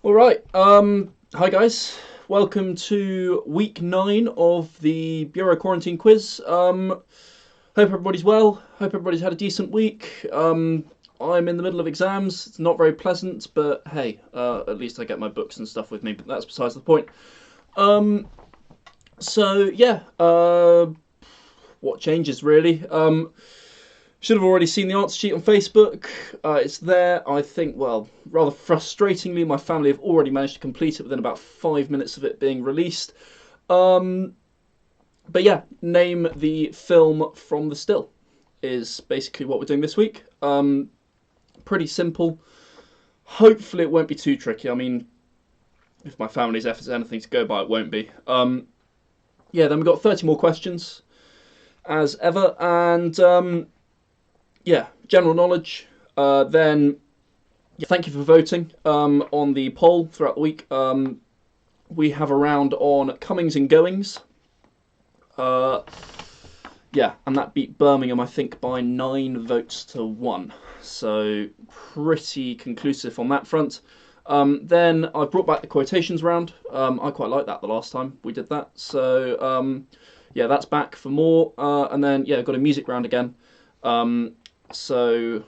All right. Hi guys. Welcome to week 9 of the Bureau Quarantine quiz. Hope everybody's well. Hope everybody's had a decent week. I'm in the middle of exams. It's not very pleasant, but hey, at least I get my books and stuff with me. But that's besides the point. Um, so yeah. What changes really? Should have already seen the answer sheet on Facebook. It's there. I think, well, rather frustratingly, my family have already managed to complete it within about 5 minutes of it being released. Um, but yeah, name the film from the still is basically what we're doing this week. Pretty simple. Hopefully, it won't be too tricky. I mean, if my family's efforts are anything to go by, it won't be. Yeah, then we've got 30 more questions as ever, and yeah, general knowledge. Then yeah, thank you for voting on the poll throughout the week. We have a round on comings and goings. Uh, yeah, and that beat Birmingham, I think, by 9 votes to 1. So pretty conclusive on that front. Then I brought back the quotations round. I quite liked that the last time we did that. So yeah, that's back for more. And then yeah, got a music round again. So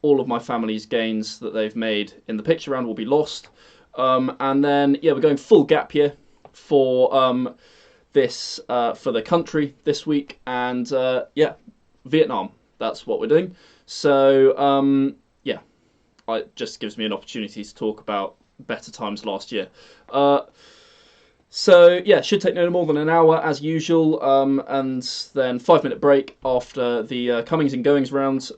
all of my family's gains that they've made in the picture round will be lost. And then yeah, we're going full gap year for this for the country this week, and yeah, Vietnam. That's what we're doing. So yeah, it just gives me an opportunity to talk about better times last year. So yeah, should take no more than an hour as usual, and then 5 minute break after the comings and goings rounds.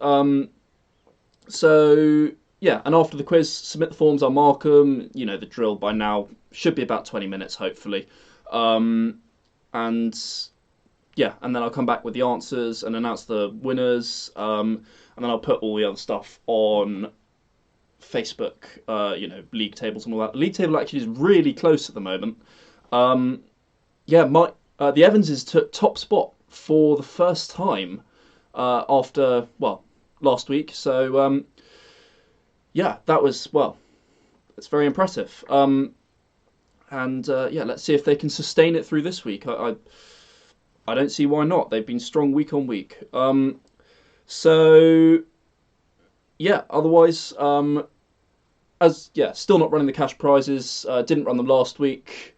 So yeah, and after the quiz, submit the forms. I'll mark them. You know the drill by now. Should be about 20 minutes, hopefully. And yeah, and then I'll come back with the answers and announce the winners. And then I'll put all the other stuff on Facebook. You know, league tables and all that. The league table actually is really close at the moment. Yeah, the Evanses took top spot for the first time after last week. So yeah, that was it's very impressive. And yeah, let's see if they can sustain it through this week. I don't see why not. They've been strong week on week. So yeah, otherwise, as yeah, still not running the cash prizes. Didn't run them last week.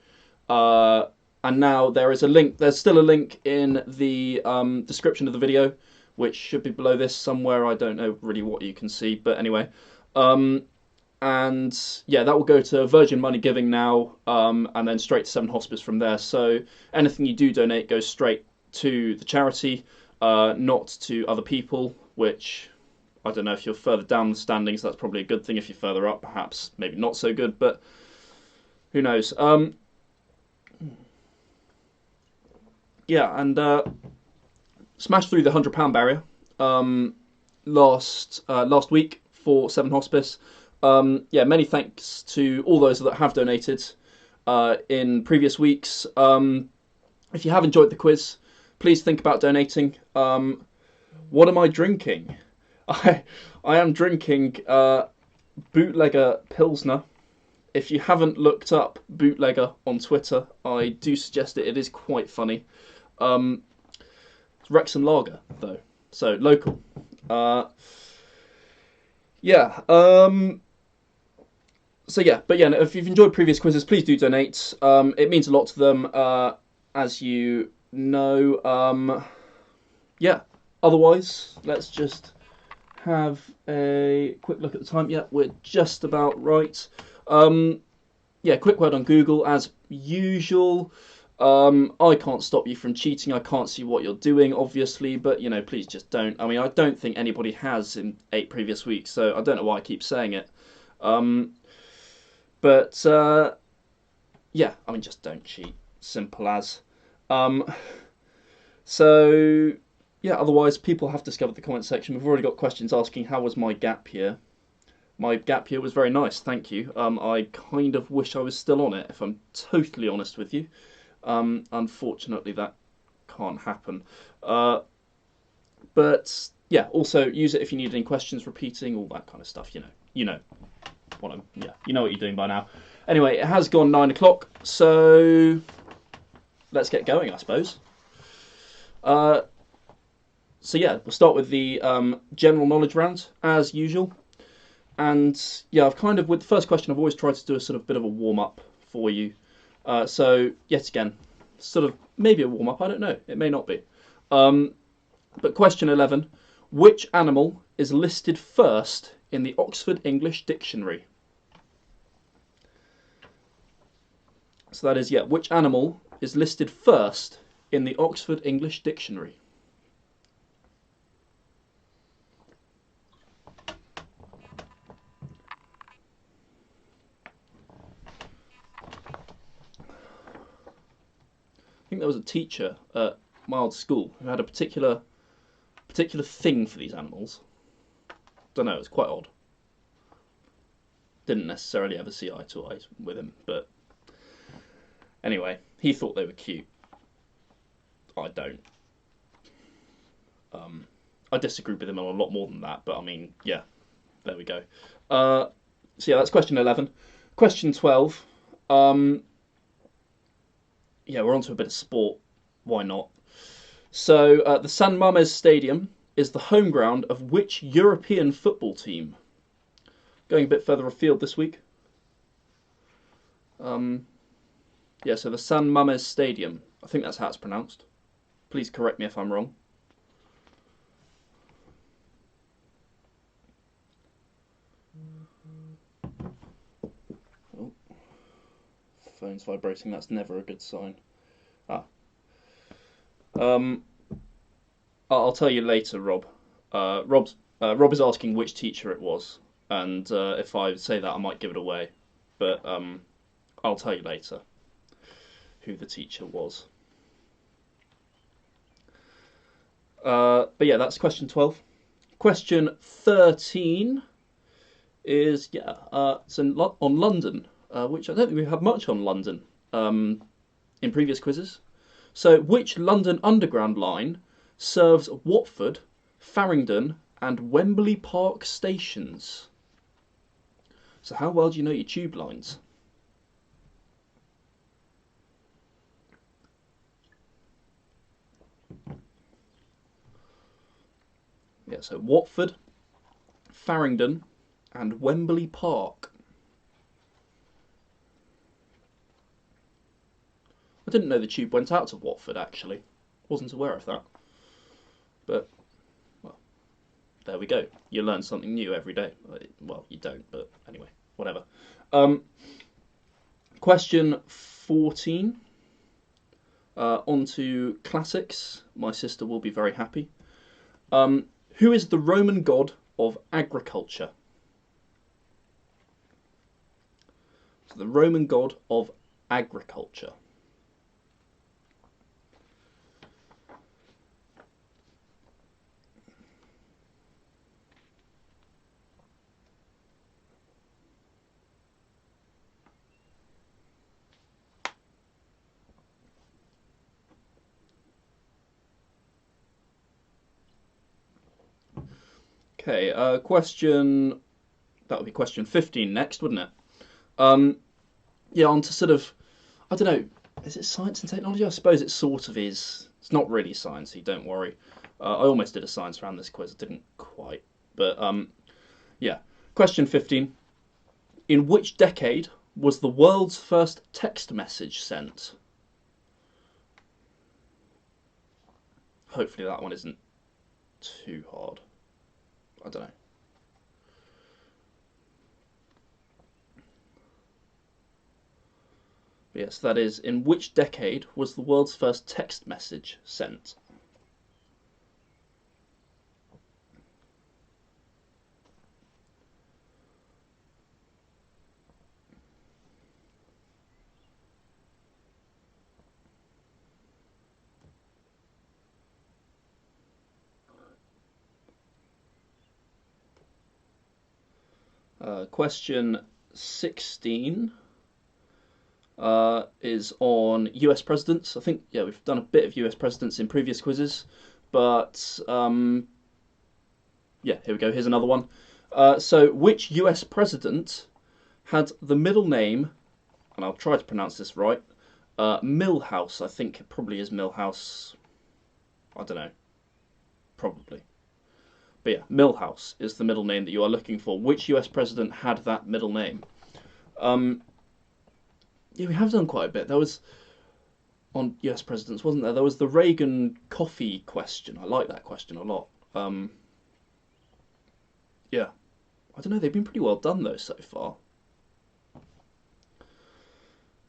And now there is a link. There's still a link in the description of the video, which should be below this somewhere. I don't know really what you can see, but anyway. And yeah, that will go to Virgin Money Giving now, and then straight to Seven Hospice from there. So anything you do donate goes straight to the charity, not to other people, which I don't know if you're further down the standings, that's probably a good thing. If you're further up, perhaps maybe not so good, but who knows. Yeah, and smashed through the £100 barrier last week for Seven Hospice. Yeah, many thanks to all those that have donated in previous weeks. If you have enjoyed the quiz, please think about donating. What am I drinking? I am drinking Bootlegger Pilsner. If you haven't looked up Bootlegger on Twitter, I do suggest it. It is quite funny. It's Wrexham Lager, though, so local. Yeah. So yeah, but yeah, if you've enjoyed previous quizzes, please do donate. It means a lot to them, as you know. Yeah. Otherwise, let's just have a quick look at the time. Yeah, we're just about right. Yeah, quick word on Google as usual. I can't stop you from cheating. I can't see what you're doing, obviously, but you know, please just don't. I mean, I don't think anybody has in 8 previous weeks, so I don't know why I keep saying it. But yeah, I mean, just don't cheat. Simple as. So yeah, otherwise people have discovered the comment section. We've already got questions asking how was my gap year. My gap year was very nice, thank you. I kind of wish I was still on it, if I'm totally honest with you. Unfortunately, that can't happen. But yeah, also use it if you need any questions repeating, all that kind of stuff. You know. Yeah, you know what you're doing by now. Anyway, it has gone 9 o'clock, so let's get going, I suppose. So yeah, we'll start with the general knowledge round, as usual. And yeah, I've kind of, with the first question, I've always tried to do a sort of bit of a warm-up for you. So, yet again, sort of maybe a warm-up, I don't know, it may not be. But question 11, which animal is listed first in the Oxford English Dictionary? So that is, yeah, which animal is listed first in the Oxford English Dictionary? I think there was a teacher at my old school who had a particular thing for these animals. Don't know, it was quite odd. Didn't necessarily ever see eye to eye with him, but anyway, he thought they were cute. I don't. I disagree with him on a lot more than that, but I mean, yeah, there we go. So yeah, that's question 11. Question 12. Yeah, we're on to a bit of sport. Why not? So the San Mamés Stadium is the home ground of which European football team? Going a bit further afield this week. Yeah, so the San Mamés Stadium. I think that's how it's pronounced. Please correct me if I'm wrong. Oh, phone's vibrating. That's never a good sign. I'll tell you later, Rob. Rob is asking which teacher it was, and if I say that, I might give it away. But I'll tell you later who the teacher was. But yeah, that's question 12. Question 13 is it's on London, which I don't think we've had much on London in previous quizzes. So, which London Underground line serves Watford, Farringdon, and Wembley Park stations? So, how well do you know your tube lines? Yeah, so Watford, Farringdon, and Wembley Park. I didn't know the tube went out to Watford, actually. Wasn't aware of that. But, well, there we go. You learn something new every day. Well, you don't, but anyway, whatever. Question 14. On to classics. My sister will be very happy. Who is the Roman god of agriculture? So the Roman god of agriculture. Okay, that would be question 15 next, wouldn't it? Yeah, on to sort of, I don't know, is it science and technology? I suppose it sort of is. It's not really sciencey, don't worry. I almost did a science round this quiz, I didn't quite. But yeah, question 15. In which decade was the world's first text message sent? Hopefully that one isn't too hard. I don't know. But yes, that is, in which decade was the world's first text message sent? Question 16 is on US presidents. I think, yeah, we've done a bit of US presidents in previous quizzes, but yeah, here we go. Here's another one. So, which US president had the middle name, and I'll try to pronounce this right, Milhouse. I think it probably is Milhouse. I don't know. Probably. But yeah, Milhouse is the middle name that you are looking for. Which US president had that middle name? Yeah, we have done quite a bit. There was, on US presidents, wasn't there? There was the Reagan coffee question. I like that question a lot. Yeah. I don't know, they've been pretty well done though so far.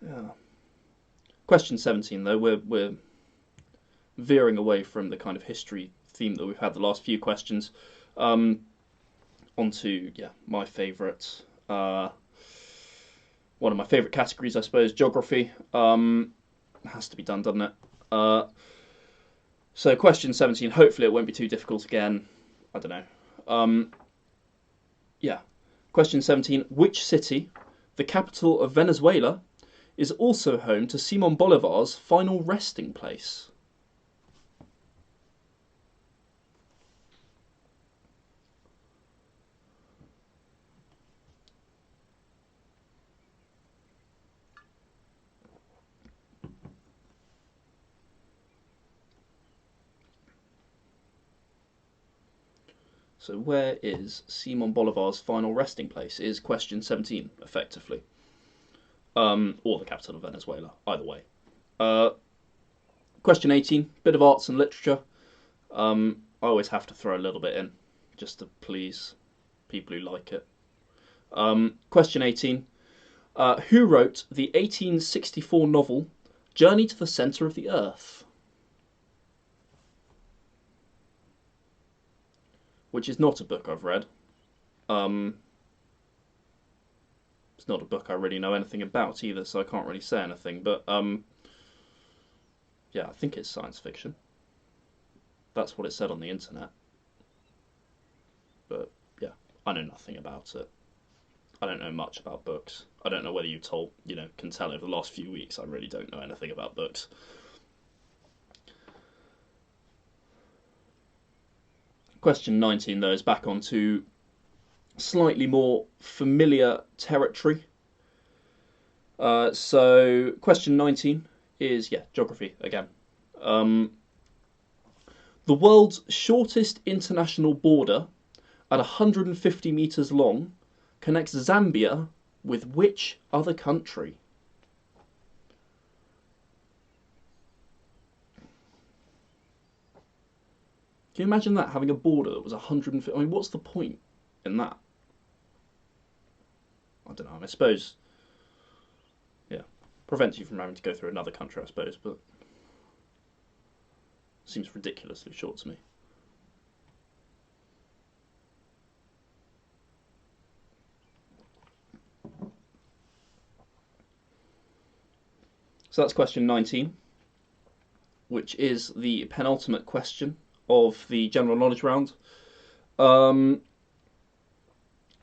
Yeah. Question 17 though, we're veering away from the kind of history theme that we've had the last few questions. Onto, yeah, my favourite, one of my favourite categories, I suppose, geography. Has to be done, doesn't it? So question 17, hopefully it won't be too difficult again. I don't know. Yeah. Question 17, which city, the capital of Venezuela, is also home to Simon Bolivar's final resting place? So where is Simon Bolivar's final resting place is question 17, effectively. Or the capital of Venezuela, either way. Question 18, bit of arts and literature. I always have to throw a little bit in, just to please people who like it. Question 18, who wrote the 1864 novel Journey to the Centre of the Earth? Which is not a book I've read. It's not a book I really know anything about either, so I can't really say anything. But yeah, I think it's science fiction. That's what it said on the internet. But yeah, I know nothing about it. I don't know much about books. I don't know whether you can tell over the last few weeks. I really don't know anything about books. Question 19, though, is back onto slightly more familiar territory. So, question 19 is, yeah, geography again. The world's shortest international border, at 150 metres long, connects Zambia with which other country? Can you imagine that, having a border that was 150? I mean, what's the point in that? I don't know. I suppose, yeah, prevents you from having to go through another country, I suppose, but seems ridiculously short to me. So that's question 19, which is the penultimate question of the general knowledge round.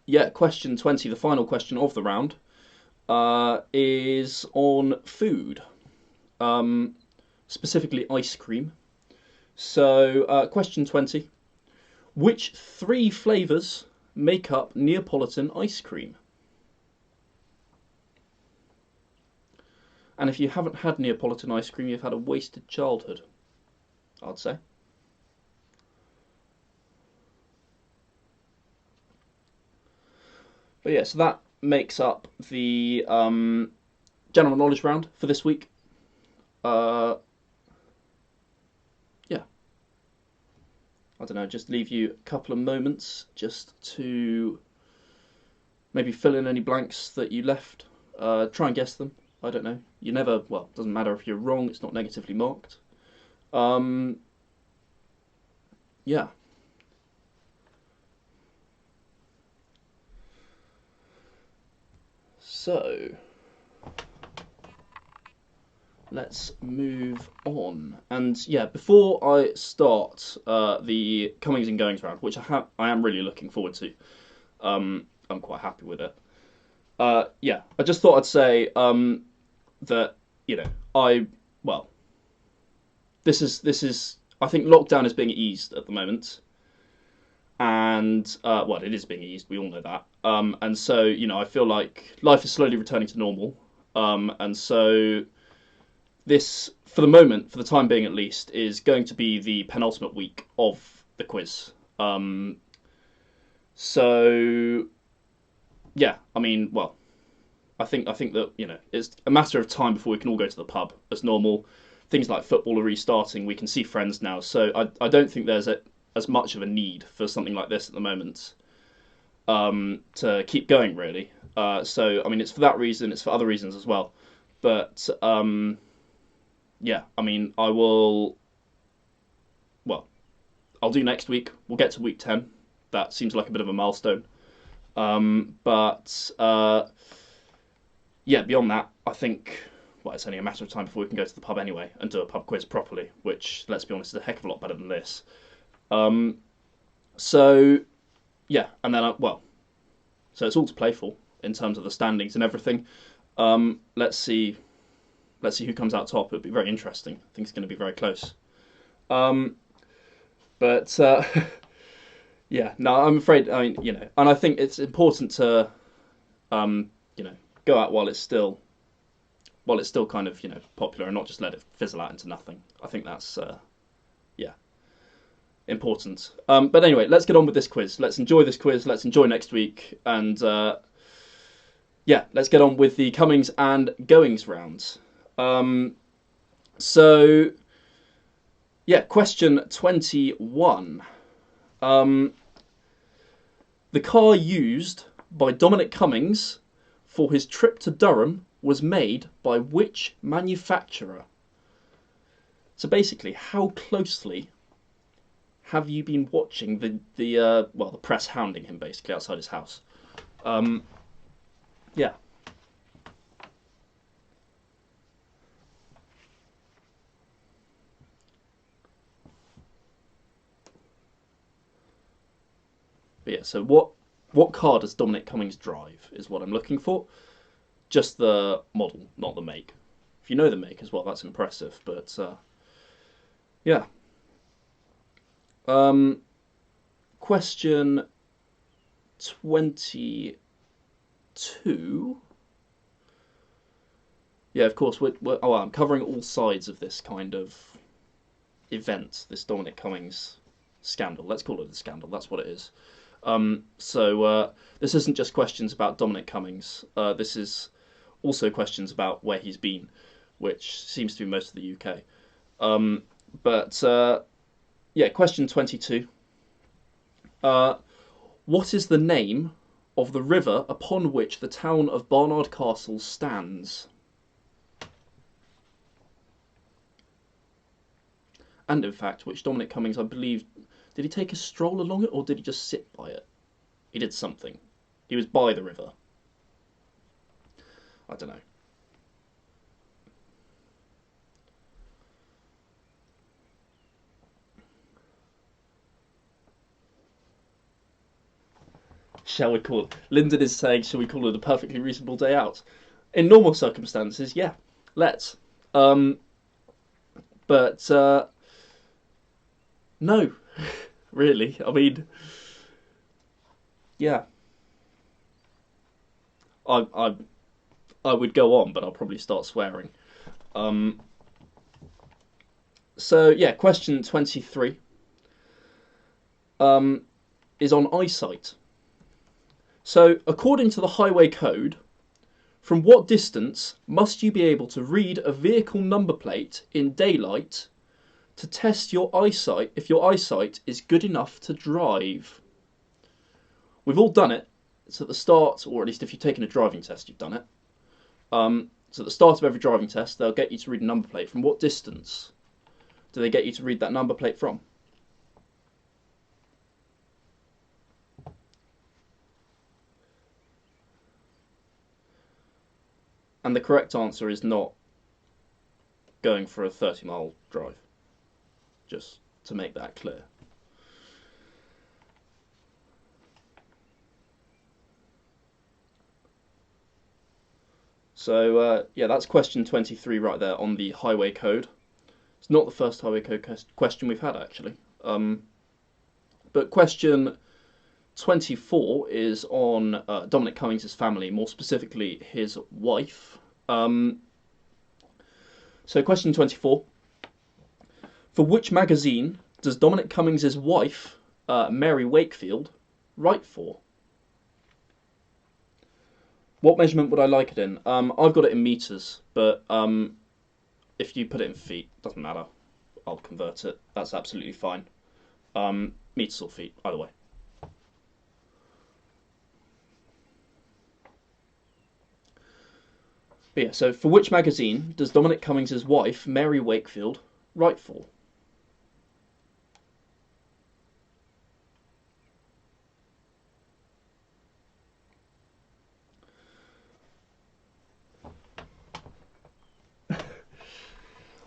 Yeah, question 20, the final question of the round, is on food, specifically ice cream. So, question 20, which three flavours make up Neapolitan ice cream? And if you haven't had Neapolitan ice cream, you've had a wasted childhood, I'd say. But yeah, so that makes up the general knowledge round for this week. Yeah. I don't know, just leave you a couple of moments just to maybe fill in any blanks that you left. Try and guess them. I don't know. You never, well, it doesn't matter if you're wrong, it's not negatively marked. Yeah. So, let's move on. And yeah, before I start the comings and goings round, which I am really looking forward to, I'm quite happy with it. Yeah, I just thought I'd say that this is I think lockdown is being eased at the moment, and well, it is being eased. We all know that. And so I feel like life is slowly returning to normal. And so this, for the moment, for the time being at least, is going to be the penultimate week of the quiz. So yeah, I mean, well, I think that it's a matter of time before we can all go to the pub as normal. Things like football are restarting. We can see friends now, so I don't think there's as much of a need for something like this at the moment to keep going really. So I mean, it's for that reason. It's for other reasons as well. But yeah, I mean, I will. Well, I'll do next week. We'll get to week 10. That seems like a bit of a milestone. But yeah, beyond that, I think well, it's only a matter of time before we can go to the pub anyway and do a pub quiz properly. Which, let's be honest, is a heck of a lot better than this. So yeah, and then well, so it's all to play for in terms of the standings and everything. Let's see who comes out top. It'll be very interesting. I think it's going to be very close. But yeah, no, I'm afraid. I mean, and I think it's important to go out while it's still kind of popular and not just let it fizzle out into nothing. I think that's yeah, important. But anyway, let's get on with this quiz. Let's enjoy this quiz. Let's enjoy next week, and yeah, let's get on with the comings and goings rounds. So yeah, question 21. The car used by Dominic Cummings for his trip to Durham was made by which manufacturer? So basically, how closely have you been watching the press hounding him basically outside his house? Yeah. But yeah, so what car does Dominic Cummings drive is what I'm looking for. Just the model, not the make. If you know the make as well, that's impressive. But yeah. Question 22. Yeah, of course. I'm covering all sides of this kind of event, this Dominic Cummings scandal. Let's call it a scandal. That's what it is. So this isn't just questions about Dominic Cummings. This is also questions about where he's been, which seems to be most of the UK. But yeah, question 22. What is the name of the river upon which the town of Barnard Castle stands? And in fact, which Dominic Cummings, I believe, did he take a stroll along it or did he just sit by it? He did something. He was by the river. I don't know. Shall we call it? Lyndon is saying, shall we call it a perfectly reasonable day out? In normal circumstances, yeah, let's. But no, really. I mean, yeah, I would go on, but I'll probably start swearing. So yeah, question 23 is on eyesight. So according to the highway code, from what distance must you be able to read a vehicle number plate in daylight to test your eyesight if your eyesight is good enough to drive? We've all done it. It's at the start, or at least if you've taken a driving test, you've done it. So at the start of every driving test, they'll get you to read a number plate. From what distance do they get you to read that number plate from? And the correct answer is not going for a 30-mile drive, just to make that clear. So yeah, that's question 23 right there on the highway code. It's not the first highway code question we've had actually. But question 24 is on Dominic Cummings' family, more specifically his wife. So question 24. For which magazine does Dominic Cummings' wife, Mary Wakefield, write for? What measurement would I like it in? I've got it in meters, but if you put it in feet, doesn't matter. I'll convert it. That's absolutely fine. Meters or feet, either way. But yeah, so for which magazine does Dominic Cummings' wife, Mary Wakefield, write for? I'm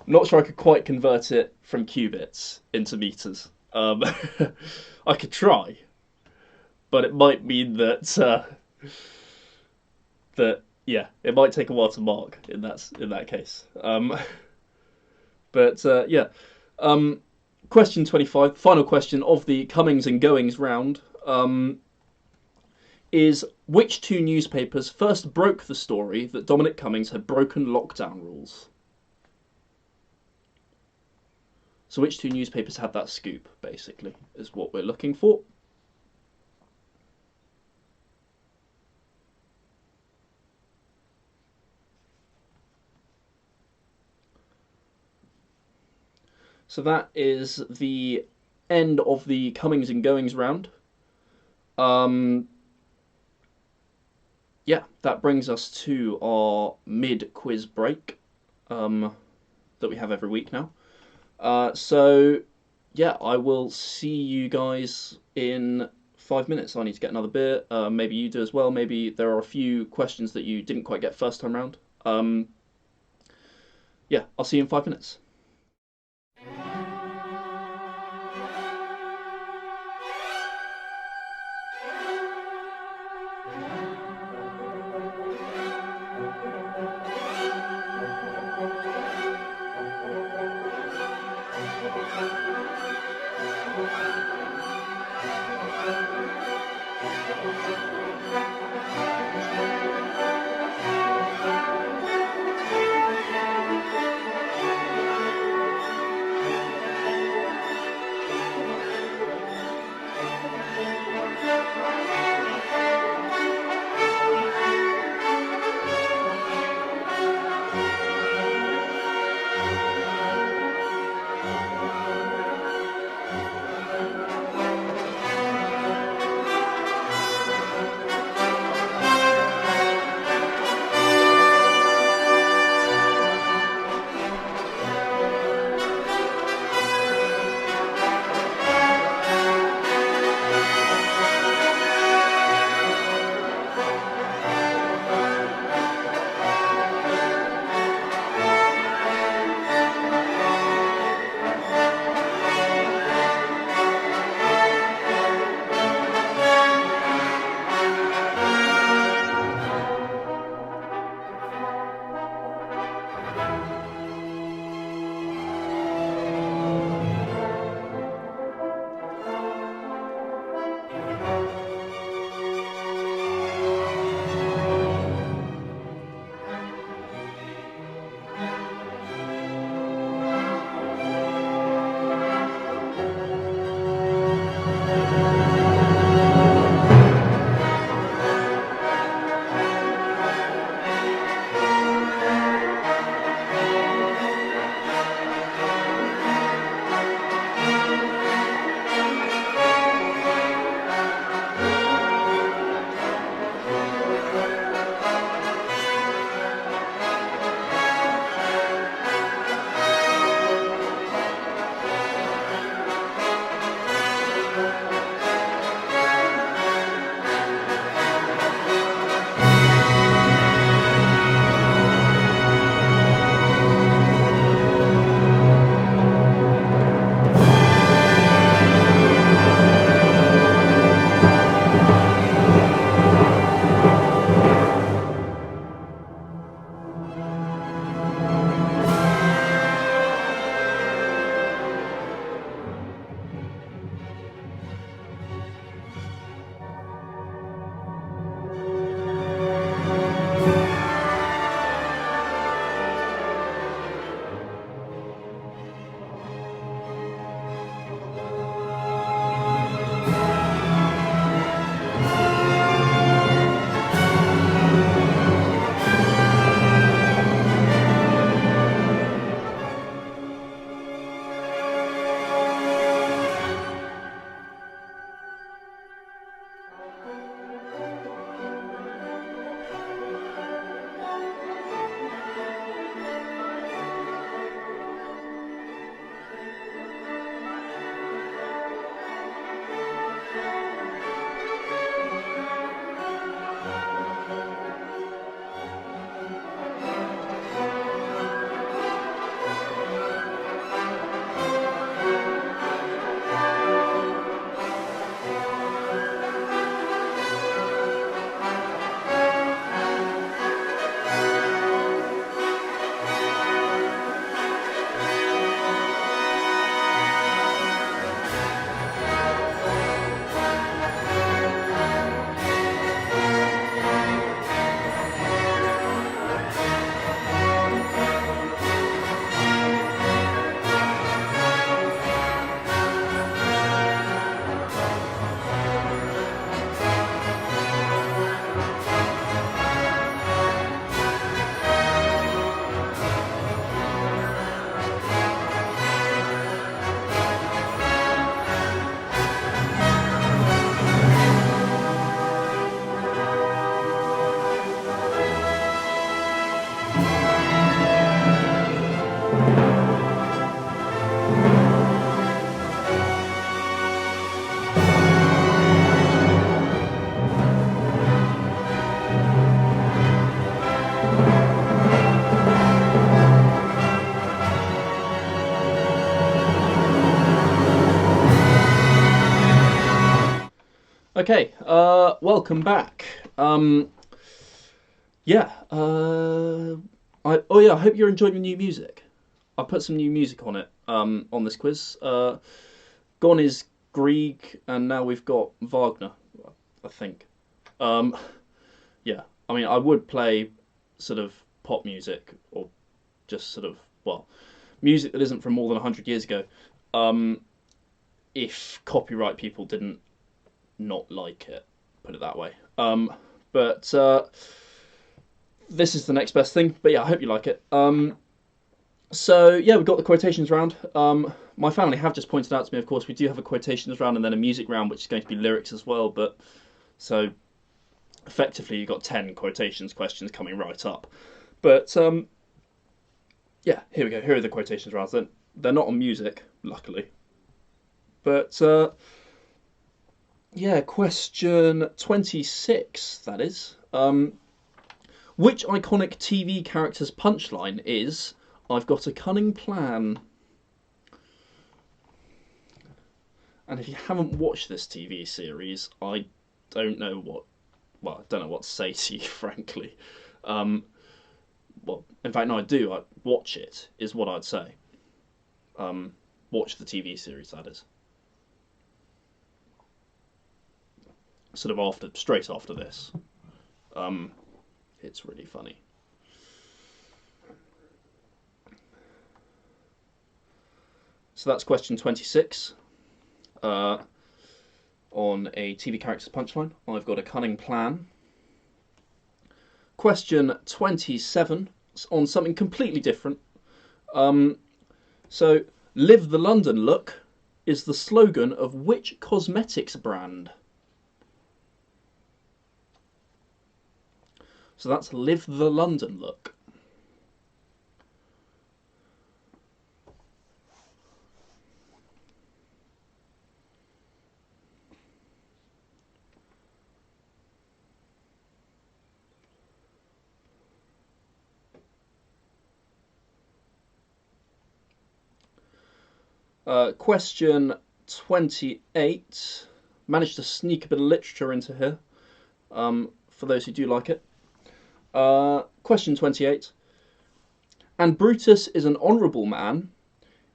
not sure I could quite convert it from cubits into meters. I could try, but it might mean that yeah, it might take a while to mark in that case. But yeah, question 25, final question of the comings and goings round, is which two newspapers first broke the story that Dominic Cummings had broken lockdown rules? So which two newspapers had that scoop, basically, is what we're looking for. So that is the end of the comings and goings round. Yeah, that brings us to our mid-quiz break that we have every week now. So, yeah, I will see you guys in 5 minutes. I need to get another beer. Maybe you do as well. Maybe there are a few questions that you didn't quite get first time round. Yeah, I'll see you in 5 minutes. Okay, welcome back. Yeah, I hope you're enjoying the new music. I put some new music on it, on this quiz. Gone is Grieg, and now we've got Wagner, I think. Um, yeah, I mean, I would play sort of pop music, or just sort of, well, music that isn't from more than 100 years ago, um, if copyright people didn't not like it, put it that way. But this is the next best thing. But yeah, I hope you like it. So yeah, we've got the quotations round. My family have just pointed out to me, of course, we do have a quotations round and then a music round, which is going to be lyrics as well. But so effectively, you've got 10 quotations questions coming right up. But yeah, here we go. Here are the quotations rounds. They're not on music, luckily. But yeah, question 26, that is. Which iconic TV character's punchline is, "I've got a cunning plan"? And if you haven't watched this TV series, I don't know what, well, I don't know what to say to you, frankly. Well, in fact, no, I do. I watch it, is what I'd say. Watch the TV series, that is. Sort of straight after this. It's really funny. So that's question 26. On a TV character's punchline, "I've got a cunning plan." Question 27 on something completely different. So, "Live the London look" is the slogan of which cosmetics brand? So that's "Live the London look." Question 28. Managed to sneak a bit of literature into here, for those who do like it. Question 28. "And Brutus is an honourable man"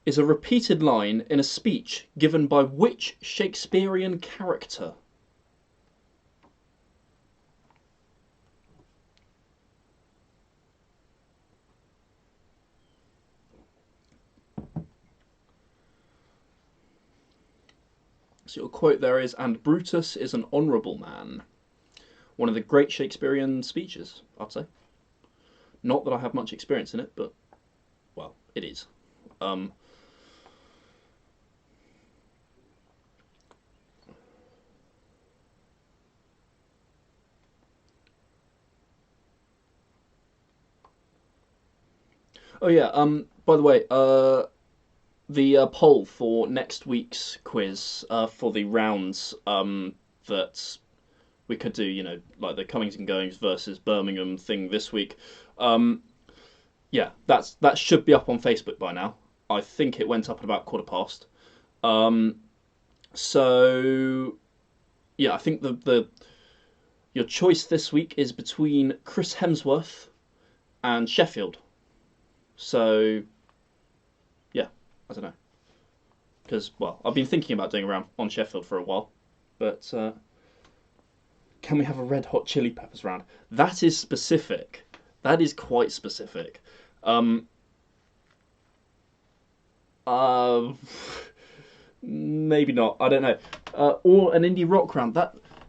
is a repeated line in a speech given by which Shakespearean character? So your quote there is, "And Brutus is an honourable man." One of the great Shakespearean speeches, I'd say. Not that I have much experience in it, but, well, it is. Oh yeah, by the way, the poll for next week's quiz, for the rounds, that we could do, like the comings and goings versus Birmingham thing this week. Yeah, that should be up on Facebook by now. I think it went up at about 1:15. So yeah, I think the your choice this week is between Chris Hemsworth and Sheffield. So yeah, I don't know, because, well, I've been thinking about doing a round on Sheffield for a while, but can we have a Red Hot Chili Peppers round? That is specific. That is quite specific. Um, uh, Maybe not. I don't know. Or an indie rock round.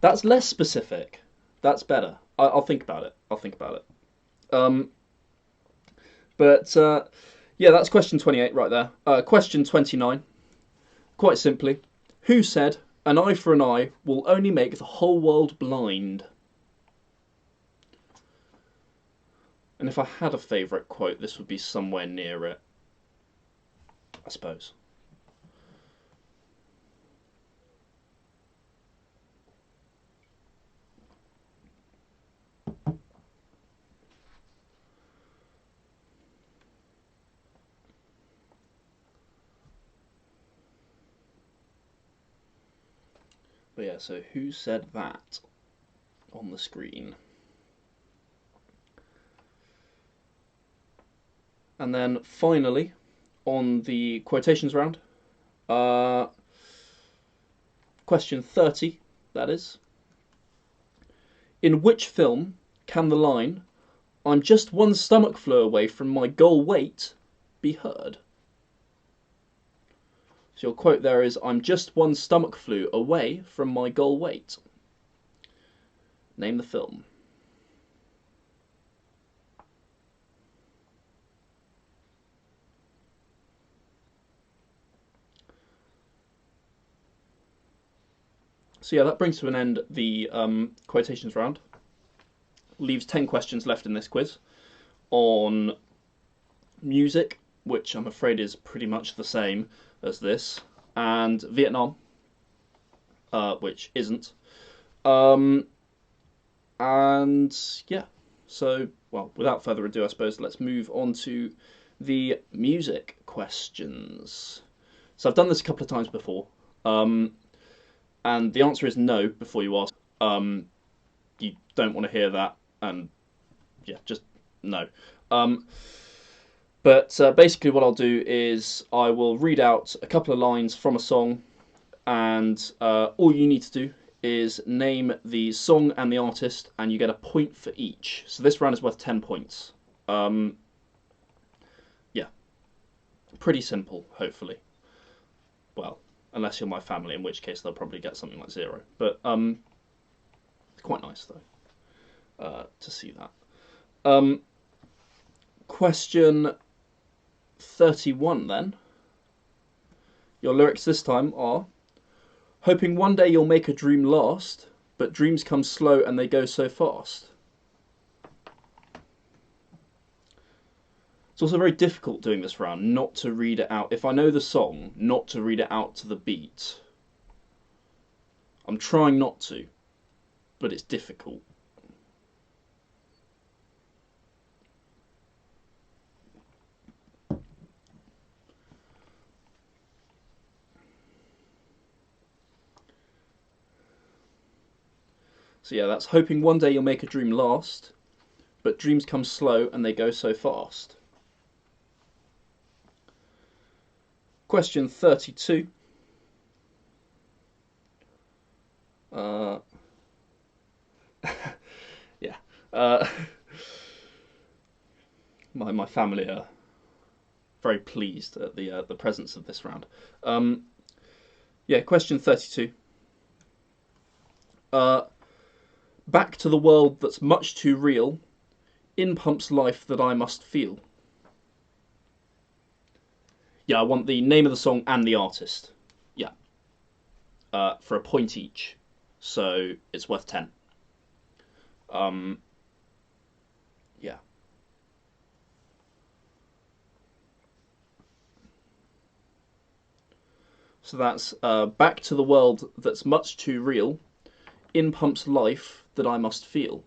That's less specific. That's better. I'll think about it. I'll think about it. But yeah, that's question 28 right there. Question 29. Quite simply, who said, "An eye for an eye will only make the whole world blind"? And if I had a favourite quote, this would be somewhere near it, I suppose. But yeah, so who said that on the screen? And then finally, on the quotations round, question 30, that is. In which film can the line, "I'm just one stomach flu away from my goal weight," be heard? So your quote there is, "I'm just one stomach flu away from my goal weight." Name the film. So yeah, that brings to an end the quotations round. Leaves 10 questions left in this quiz on music, which I'm afraid is pretty much the same as this, and Vietnam, which isn't. And yeah, so, well, without further ado, I suppose let's move on to the music questions. So I've done this a couple of times before, and the answer is no before you ask. You don't want to hear that, and yeah, just no. But basically, what I'll do is I will read out a couple of lines from a song, and all you need to do is name the song and the artist, and you get a point for each. So this round is worth 10 points. Yeah, pretty simple, hopefully. Well, unless you're my family, in which case they'll probably get something like 0. But it's quite nice, though, to see that. Question 31, then. Your lyrics this time are, "Hoping one day you'll make a dream last, but dreams come slow and they go so fast." It's also very difficult doing this round not to read it out. If I know the song, not to read it out to the beat. I'm trying not to, but it's difficult. So yeah, that's hoping one day you'll make a dream last, but dreams come slow and they go so fast. Question 32. Yeah. My family are very pleased at the presence of this round. Yeah, question 32. Back to the world that's much too real, in pumps life that I must feel. Yeah, I want the name of the song and the artist. Yeah. For a point each. So it's worth 10. Yeah. So that's back to the world that's much too real, in pumps life that I must feel.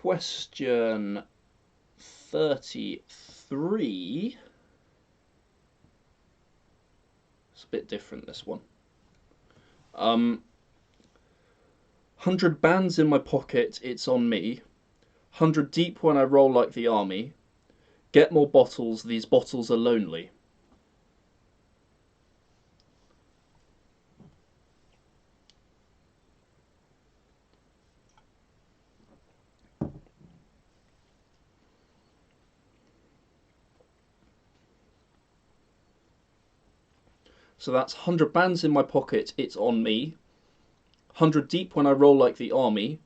Question 33. It's a bit different, this one. 100 bands in my pocket, it's on me. 100 deep when I roll like the army. Get more bottles, these bottles are lonely. So that's 100 bands in my pocket, it's on me. 100 deep when I roll like the army.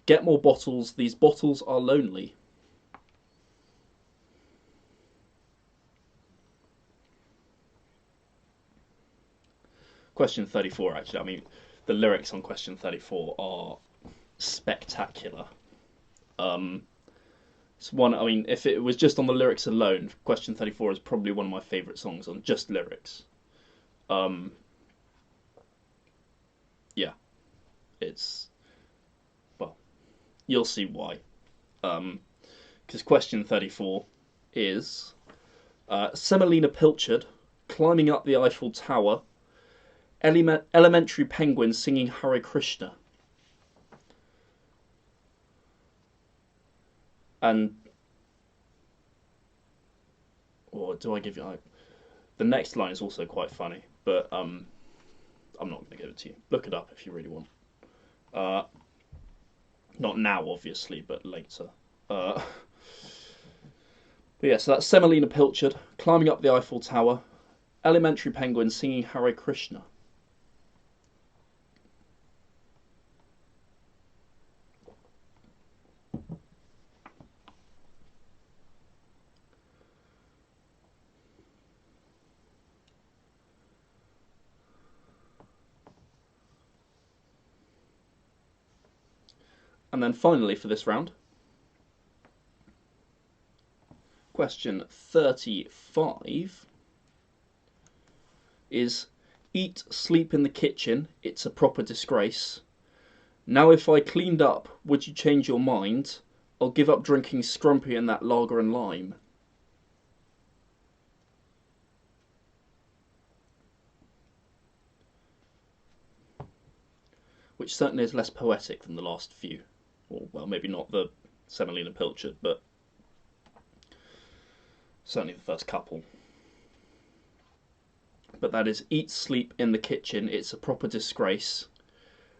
Get more bottles, these bottles are lonely. Question 34, actually. I mean, the lyrics on question 34 are spectacular. It's one. I mean, if it was just on the lyrics alone, question 34 is probably one of my favourite songs on just lyrics. Yeah. It's, well, you'll see why. Because question 34 is Semolina Pilchard climbing up the Eiffel Tower, elementary penguins singing Hare Krishna. And, or do I give you, the next line is also quite funny, but I'm not going to give it to you. Look it up if you really want. Not now, obviously, but later. But yeah, so that's Semolina Pilchard climbing up the Eiffel Tower, elementary penguins singing Hare Krishna. And then finally for this round, question 35 is eat, sleep in the kitchen, it's a proper disgrace. Now if I cleaned up, would you change your mind? I'll give up drinking Scrumpy and that lager and lime. Which certainly is less poetic than the last few. Or, well, maybe not the Semolina Pilchard, but certainly the first couple. But that is eat, sleep in the kitchen, it's a proper disgrace.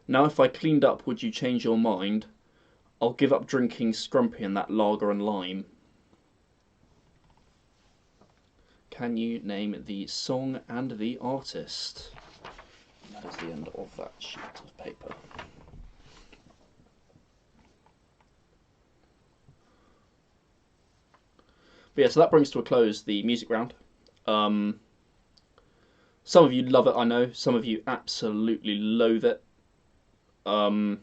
Now if I cleaned up, would you change your mind? I'll give up drinking Scrumpy and that lager and lime. Can you name the song and the artist? And that is the end of that sheet of paper. But yeah, so that brings to a close the music round. Some of you love it, I know. Some of you absolutely loathe it. But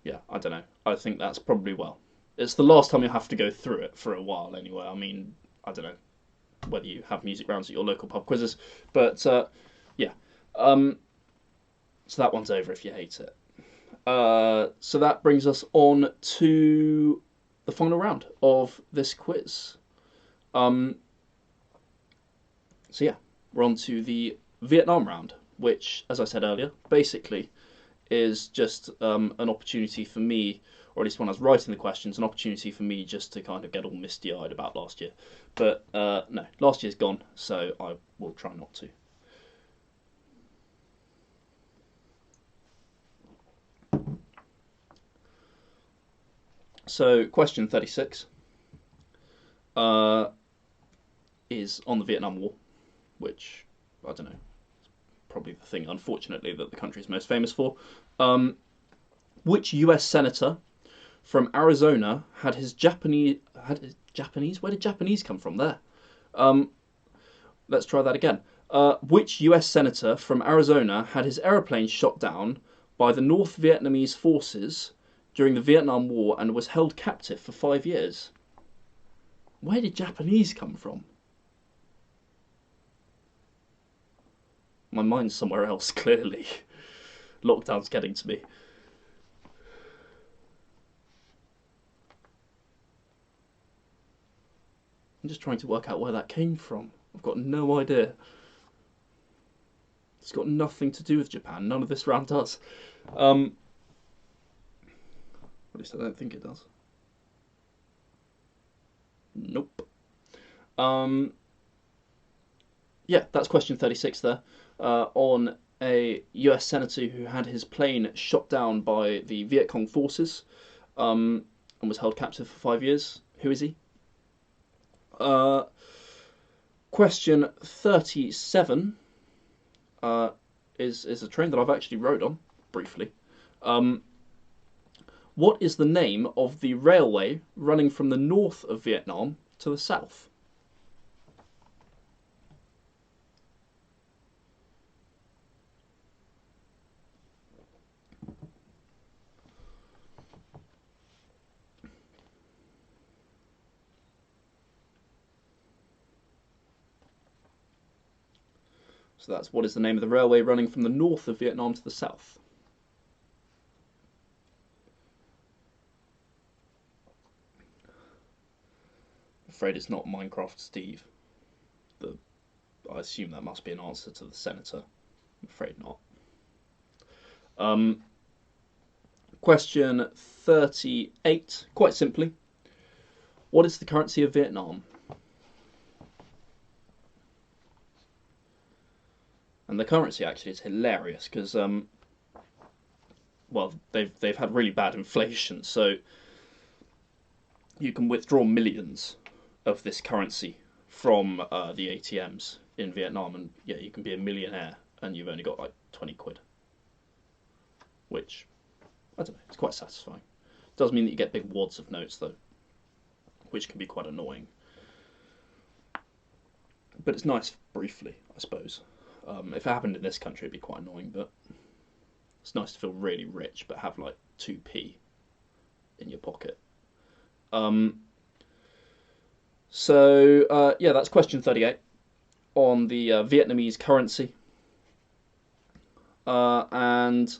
yeah, I don't know. I think that's probably, well, it's the last time you'll have to go through it for a while anyway. I mean, I don't know whether you have music rounds at your local pub quizzes, but yeah. So that one's over if you hate it. So that brings us on to the final round of this quiz. So yeah, we're on to the Vietnam round, which, as I said earlier, basically is just an opportunity for me, or at least when I was writing the questions, an opportunity for me just to kind of get all misty-eyed about last year. But no, last year's gone, so I will try not to. So, question 36 is on the Vietnam War, which, I don't know, probably the thing, unfortunately, that the country is most famous for. Which US senator from Arizona had his Japanese... Where did Japanese come from there? Let's try that again. Which US senator from Arizona had his aeroplane shot down by the North Vietnamese forces during the Vietnam War and was held captive for 5 years? Where did Japanese come from? My mind's somewhere else, clearly. Lockdown's getting to me. I'm just trying to work out where that came from. I've got no idea. It's got nothing to do with Japan. None of this round does. At least I don't think it does. Nope. Yeah, that's question 36 there. On a US senator who had his plane shot down by the Viet Cong forces and was held captive for 5 years. Who is he? Question 37 is a train that I've actually rode on, briefly. What is the name of the railway running from the north of Vietnam to the south? So So that's, what is the name of the railway running from the north of Vietnam to the south? I'm afraid it's not Minecraft Steve. I assume that must be an answer to the senator. I'm afraid not. Question 38, quite simply. What is the currency of Vietnam? And the currency actually is hilarious because, well, they've had really bad inflation, so you can withdraw millions of this currency from the ATMs in Vietnam, and yeah, you can be a millionaire and you've only got like 20 quid, which, I don't know, it's quite satisfying. It does mean that you get big wads of notes though, which can be quite annoying. But it's nice briefly, I suppose. If it happened in this country, it'd be quite annoying, but it's nice to feel really rich but have like 2p in your pocket. Yeah, that's question 38 on the Vietnamese currency. And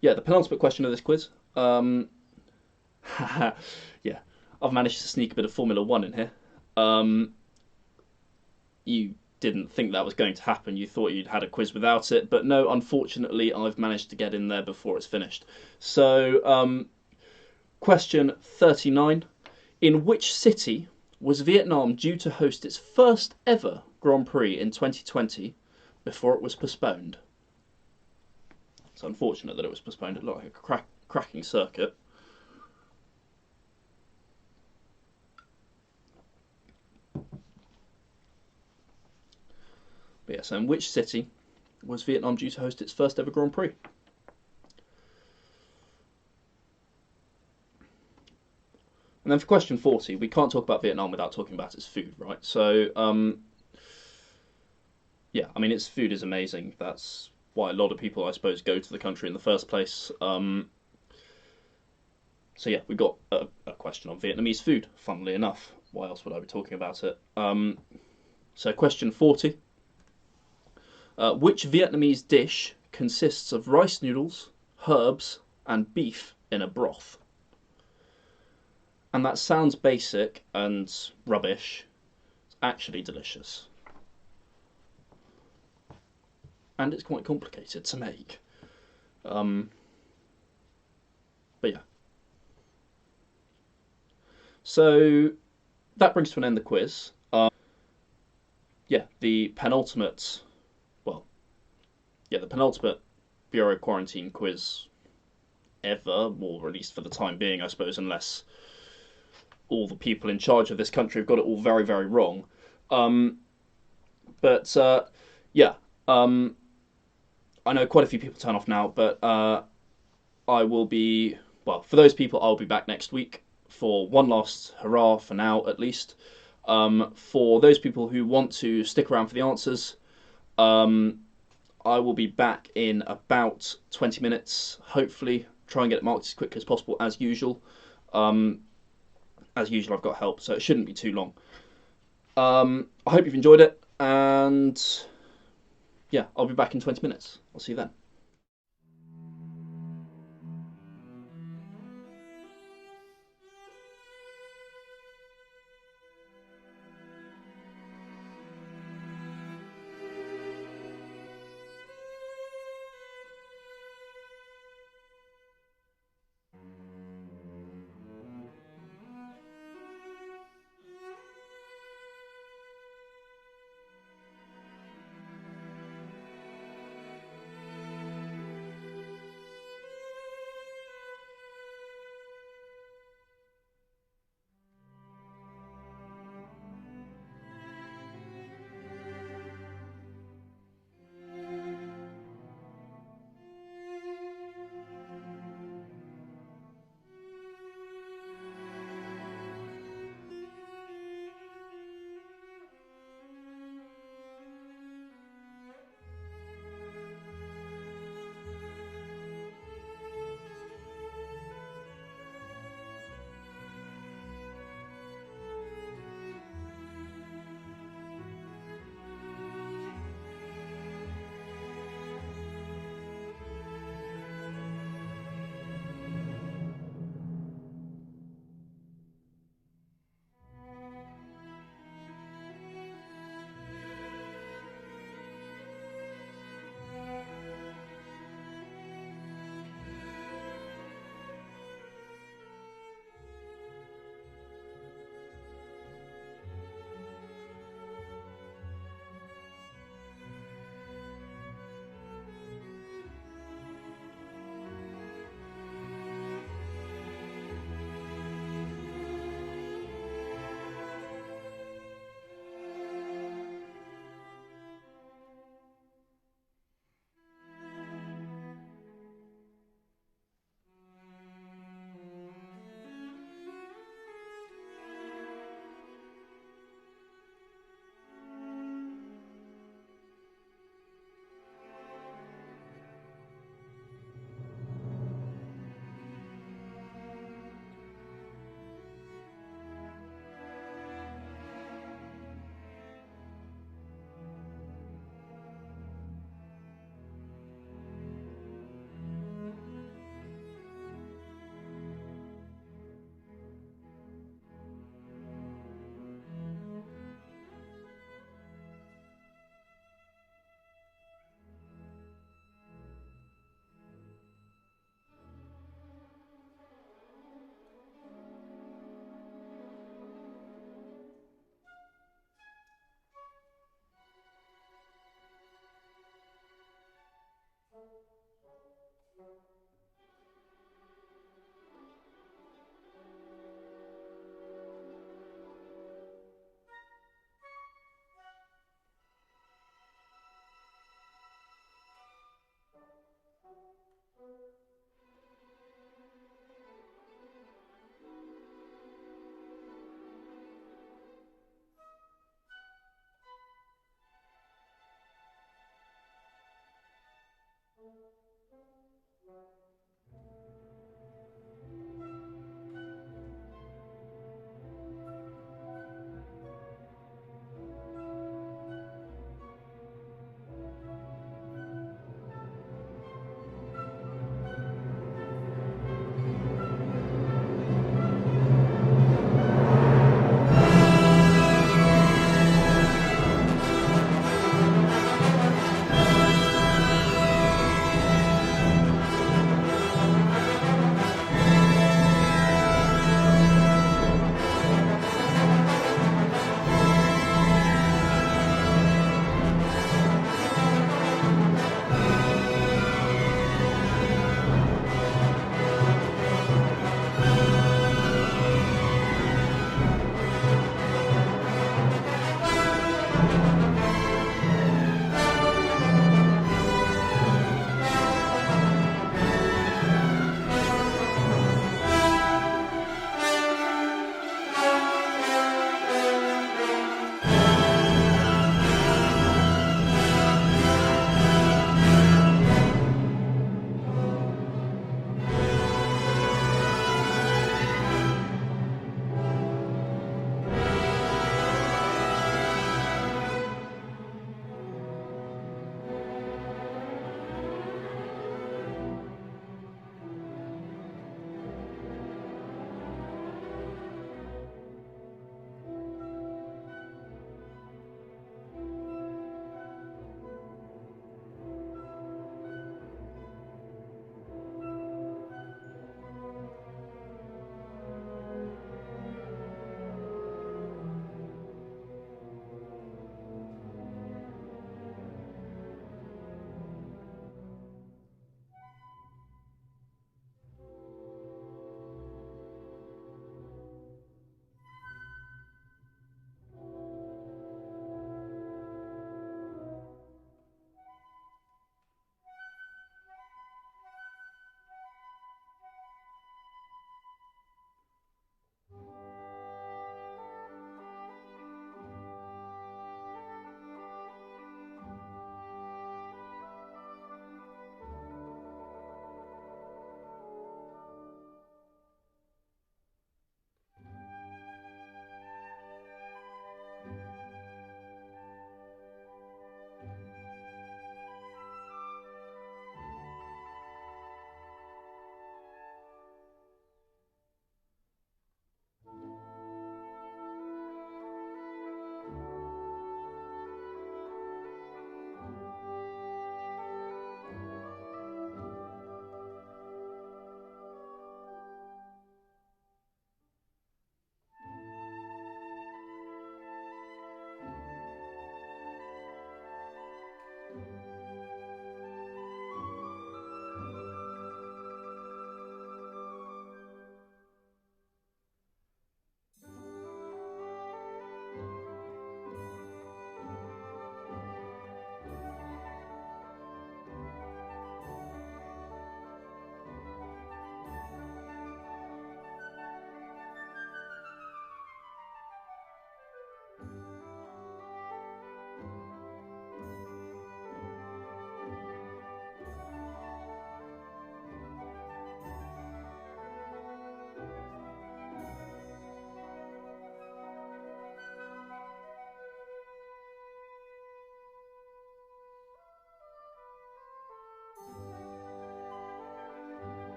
yeah, the penultimate question of this quiz. Yeah, I've managed to sneak a bit of Formula One in here. You didn't think that was going to happen. You thought you'd had a quiz without it, but no, unfortunately, I've managed to get in there before it's finished. So, question 39. In which city was Vietnam due to host its first ever Grand Prix in 2020 before it was postponed? It's unfortunate that it was postponed. It looked like a cracking circuit. But yeah, so in which city was Vietnam due to host its first ever Grand Prix? And then for question 40, we can't talk about Vietnam without talking about its food, right? So, yeah, I mean, its food is amazing. That's why a lot of people, I suppose, go to the country in the first place. So yeah, we've got a question on Vietnamese food, funnily enough. Why else would I be talking about it? So question 40. Which Vietnamese dish consists of rice noodles, herbs, and beef in a broth? And that sounds basic and rubbish. It's actually delicious. And it's quite complicated to make. But yeah. So that brings to an end the quiz. Yeah, the penultimate Bureau Quarantine quiz ever, or at least for the time being, I suppose, unless all the people in charge of this country have got it all very, very wrong. Yeah, I know quite a few people turn off now, but I will be, well, for those people, I'll be back next week for one last hurrah for now, at least. For those people who want to stick around for the answers, I will be back in about 20 minutes, hopefully. Try and get it marked as quickly as possible, as usual. As usual, I've got help, so it shouldn't be too long. I hope you've enjoyed it, and yeah, I'll be back in 20 minutes. I'll see you then.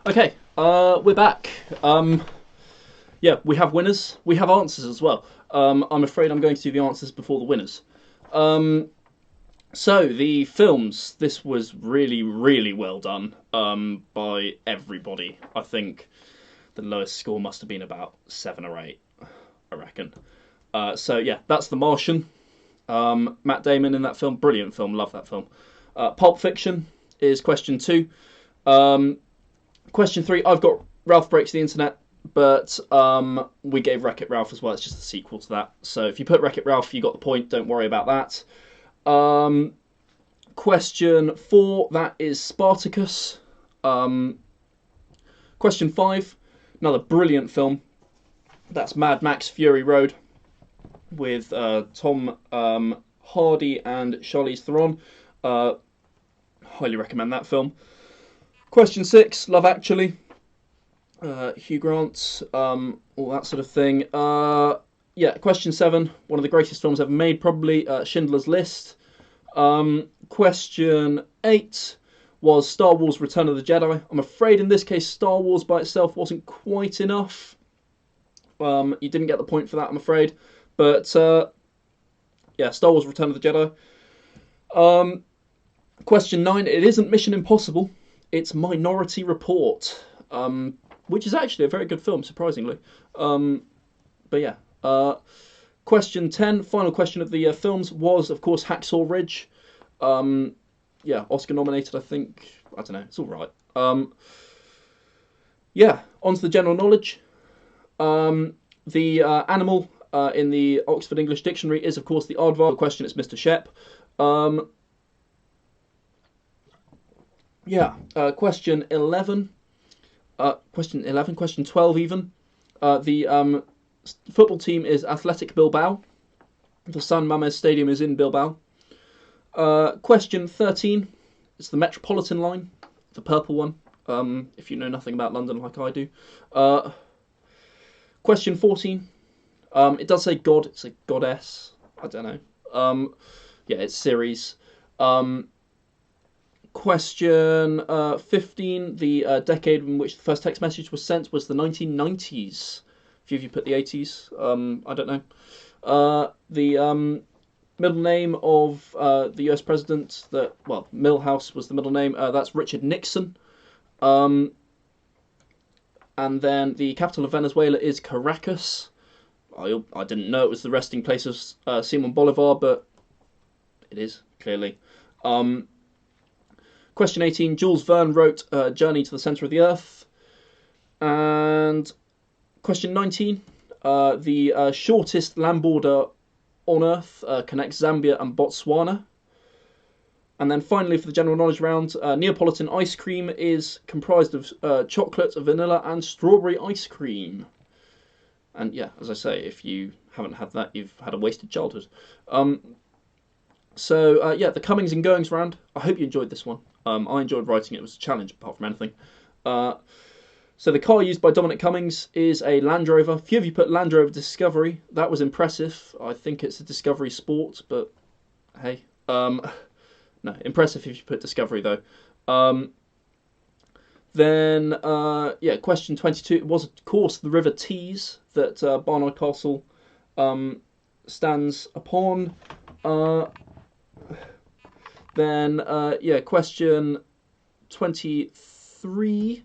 Okay, we're back. Yeah, we have winners. We have answers as well. I'm afraid I'm going to do the answers before the winners. So the films. This was really, really well done by everybody. I think the lowest score must have been about 7 or 8, I reckon. So yeah, that's The Martian. Matt Damon in that film, brilliant film, love that film. Pulp Fiction is question 2. Question 3, I've got Ralph Breaks the Internet, but we gave Wreck-It Ralph as well. It's just a sequel to that. So if you put Wreck-It Ralph, you got the point. Don't worry about that. Question 4, that is Spartacus. Question 5, another brilliant film. That's Mad Max Fury Road with Tom Hardy and Charlize Theron. Highly recommend that film. Question 6, Love Actually. Hugh Grant, all that sort of thing. Yeah, question 7, one of the greatest films ever made, probably Schindler's List. Question 8 was Star Wars Return of the Jedi. I'm afraid in this case Star Wars by itself wasn't quite enough. You didn't get the point for that, I'm afraid. But yeah, Star Wars Return of the Jedi. Question 9, it isn't Mission Impossible. It's Minority Report, which is actually a very good film, surprisingly. But yeah. Question 10, final question of the films, was, of course, Hacksaw Ridge. Yeah, Oscar nominated, I think. I don't know, it's all right. Yeah, on to the general knowledge. The animal in the Oxford English Dictionary is, of course, the aardvark. The question is Mr. Shep. Yeah, question 11. Question 12 even. The football team is Athletic Bilbao. The San Mamés Stadium is in Bilbao. Question 13. It's the Metropolitan line, the purple one, if you know nothing about London like I do. Question 14. It does say God. It's a goddess. I don't know. Yeah, it's Ceres. Question 15. The decade in which the first text message was sent was the 1990s. A few of you put the 80s. I don't know. The middle name of the US president, Milhouse was the middle name. That's Richard Nixon. And then the capital of Venezuela is Caracas. I didn't know it was the resting place of Simon Bolivar, but it is, clearly. Question 18. Jules Verne wrote Journey to the Centre of the Earth. And question 19. The shortest land border on Earth connects Zambia and Botswana. And then finally, for the general knowledge round, Neapolitan ice cream is comprised of chocolate, vanilla, and strawberry ice cream. And yeah, as I say, if you haven't had that, you've had a wasted childhood. Yeah, the comings and goings round. I hope you enjoyed this one. I enjoyed writing it. It was a challenge, apart from anything. So the car used by Dominic Cummings is a Land Rover. A few of you put Land Rover Discovery. That was impressive. I think it's a Discovery Sport, but hey. No, impressive if you put Discovery, though. Question 22. It was, of course, the River Tees that Barnard Castle stands upon. Question 23.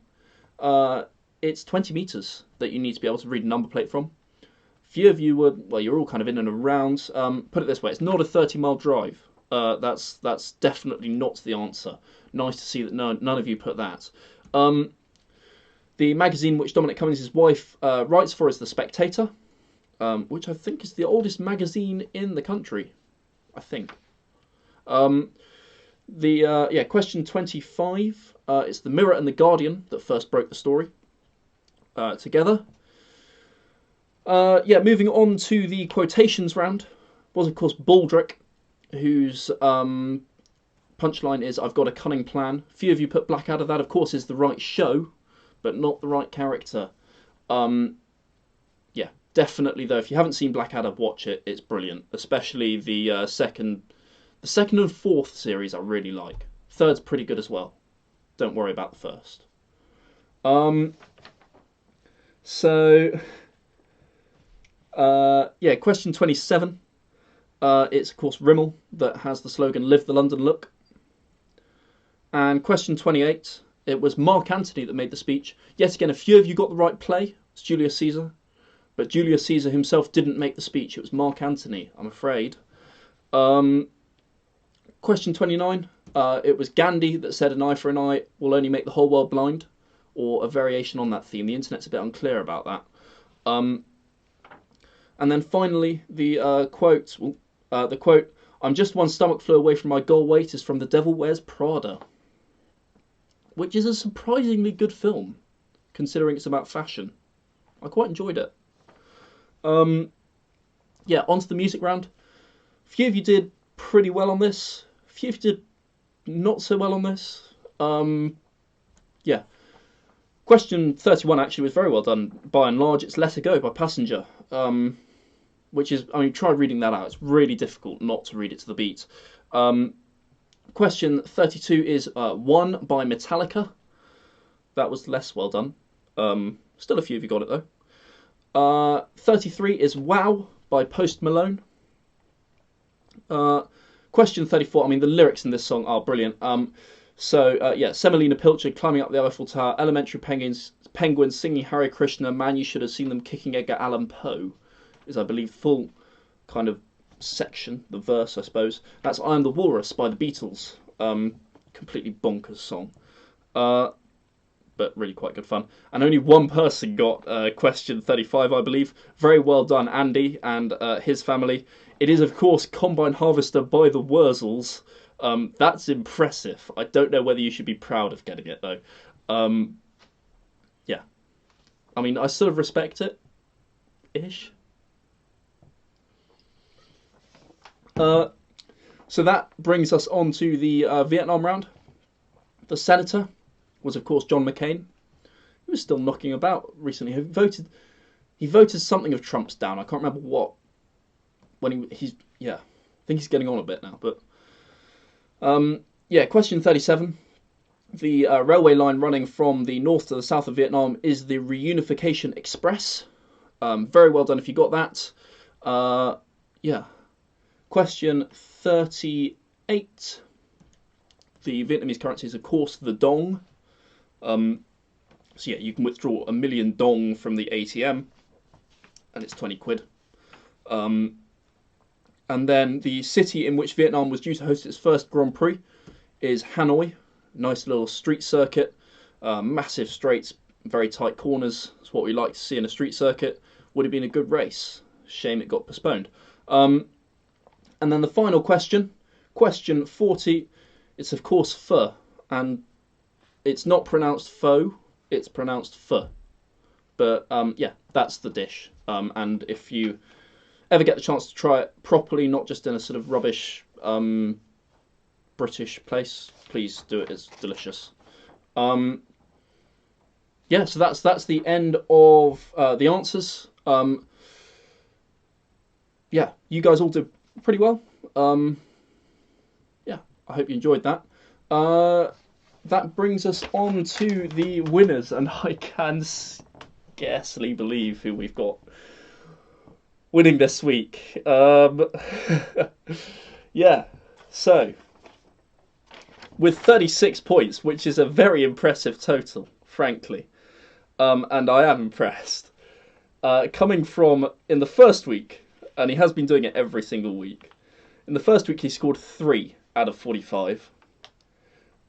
It's 20 metres that you need to be able to read a number plate from. A few of you you're all kind of in and around. Put it this way, it's not a 30-mile drive. That's definitely not the answer. Nice to see that none of you put that. The magazine which Dominic Cummings' wife writes for is The Spectator, which I think is the oldest magazine in the country. I think. Question 25. It's the Mirror and the Guardian that first broke the story together. Moving on to the quotations round was, of course, Baldrick, whose punchline is, "I've got a cunning plan." A few of you put Blackadder. That, of course, is the right show, but not the right character. Definitely, though, if you haven't seen Blackadder, watch it. It's brilliant, especially the second and fourth series I really like. Third's pretty good as well. Don't worry about the first. Question 27. It's, of course, Rimmel that has the slogan, "Live the London Look." And question 28. It was Mark Antony that made the speech. Yet again, a few of you got the right play. It's Julius Caesar. But Julius Caesar himself didn't make the speech. It was Mark Antony, I'm afraid. Question 29. It was Gandhi that said, "An eye for an eye will only make the whole world blind," or a variation on that theme. The internet's a bit unclear about that. And then finally, the quote, "I'm just one stomach flu away from my goal weight," is from The Devil Wears Prada, which is a surprisingly good film, considering it's about fashion. I quite enjoyed it. Onto the music round. A few of you did pretty well on this. A few of you did not so well on this. Question 31 actually was very well done by and large. It's Let Her Go by Passenger, which is, try reading that out. It's really difficult not to read it to the beat. Question 32 is One by Metallica. That was less well done. Still a few of you got it, though. 33 is Wow by Post Malone. Question 34, the lyrics in this song are brilliant. Semolina Pilchard climbing up the Eiffel Tower, elementary penguins singing Hare Krishna, man, you should have seen them kicking Edgar Allan Poe, is, I believe, full kind of section, the verse, I suppose. That's I Am the Walrus by the Beatles. Completely bonkers song. But really quite good fun. And only one person got question 35, I believe. Very well done, Andy and his family. It is, of course, Combine Harvester by the Wurzels. That's impressive. I don't know whether you should be proud of getting it, though. I sort of respect it. Ish. So that brings us on to the Vietnam round. The senator was, of course, John McCain. He was still knocking about recently. He voted he voted something of Trump's down. I can't remember what. He's yeah, I think he's getting on a bit now. But yeah, question 37. The railway line running from the north to the south of Vietnam is the Reunification Express. Very well done if you got that. Yeah. Question 38. The Vietnamese currency is, of course, the dong. So yeah, you can withdraw 1,000,000 dong from the ATM, and it's 20 quid. And then the city in which Vietnam was due to host its first Grand Prix is Hanoi. Nice little street circuit, massive straights, very tight corners. That's what we like to see in a street circuit. Would have been a good race. Shame it got postponed. And then the final question, question 40. It's of course pho, and it's not pronounced pho. It's pronounced pho. But yeah, that's the dish. And if you ever get the chance to try it properly, not just in a sort of rubbish British place, please do it. It's delicious. Yeah, so that's the end of the answers. Yeah, you guys all did pretty well. Yeah, I hope you enjoyed that. That brings us on to the winners, and I can scarcely believe who we've got winning this week. Yeah, so with 36 points, which is a very impressive total, frankly, and I am impressed. Coming from in the first week, and he has been doing it every single week. In the first week, he scored 3 out of 45.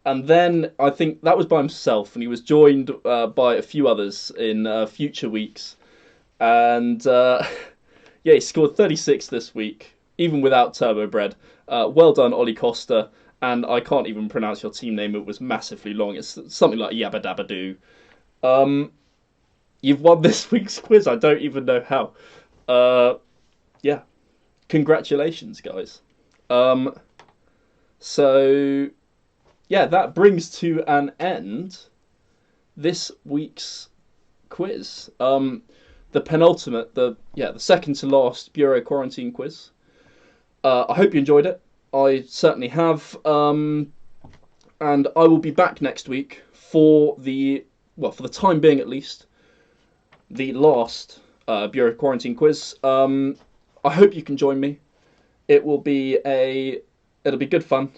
And then I think that was by himself, and he was joined by a few others in future weeks. And yeah, he scored 36 this week, even without Turbo Bread. Well done, Ollie Costa. And I can't even pronounce your team name. It was massively long. It's something like Yabba Dabba Doo. You've won this week's quiz. I don't even know how. Yeah, congratulations, guys. So yeah, that brings to an end this week's quiz. The penultimate, the second to last Bureau Quarantine quiz. I hope you enjoyed it. I certainly have. And I will be back next week for for the time being at least, the last Bureau Quarantine quiz. I hope you can join me. It'll be good fun.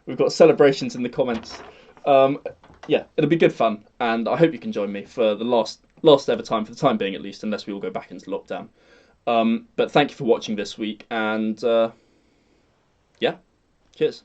We've got celebrations in the comments. Yeah, it'll be good fun, and I hope you can join me for the last ever time, for the time being at least, unless we all go back into lockdown. But thank you for watching this week, and yeah, cheers.